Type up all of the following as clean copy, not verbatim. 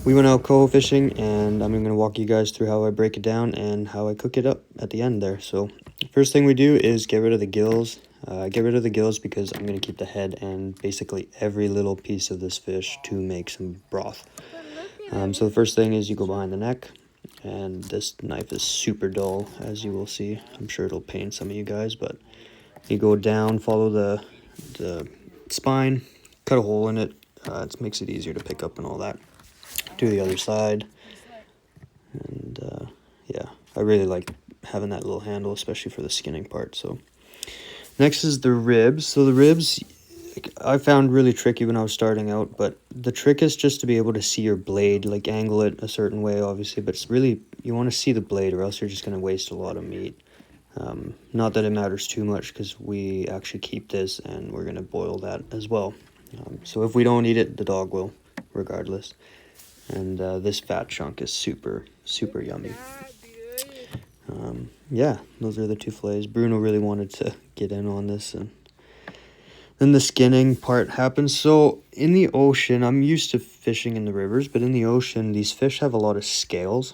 we went out coho fishing, and I'm going to walk you guys through how I break it down and how I cook it up at the end there. So first thing we do is get rid of the gills. Get rid of the gills because I'm going to keep the head and basically every little piece of this fish to make some broth. So the first thing is you go behind the neck, and this knife is super dull, as you will see. I'm sure it'll pain some of you guys, but you go down, follow the spine, cut a hole in it. It makes it easier to pick up and all that. Do the other side, and yeah, I really like having that little handle, especially for the skinning part. So next is the ribs. So the ribs I found really tricky when I was starting out, but the trick is just to be able to see your blade, like angle it a certain way, obviously, but it's really, you want to see the blade or else you're just going to waste a lot of meat. Not that it matters too much because we actually keep this and we're going to boil that as well. So if we don't eat it, the dog will, regardless. And this fat chunk is super, super yummy. Yeah, those are the two fillets. Bruno really wanted to get in on this, and then the skinning part happens. So in the ocean, I'm used to fishing in the rivers, but in the ocean, these fish have a lot of scales.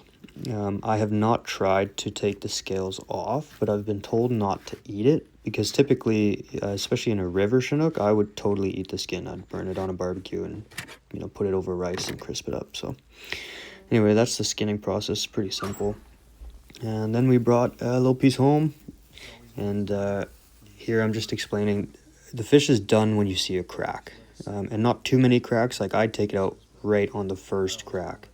I have not tried to take the scales off, but I've been told not to eat it because typically, especially in a river Chinook, I would totally eat the skin. I'd burn it on a barbecue and, put it over rice and crisp it up. So anyway, that's the skinning process. Pretty simple. And then we brought a little piece home, and here I'm just explaining. The fish is done when you see a crack, and not too many cracks. Like, I'd take it out right on the first crack,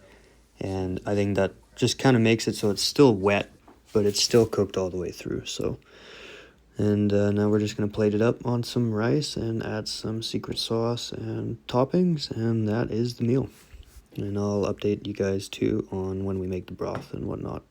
and I think that just kind of makes it so it's still wet, but it's still cooked all the way through. So, and now we're just going to plate it up on some rice and add some secret sauce and toppings, and that is the meal. And I'll update you guys too on when we make the broth and whatnot.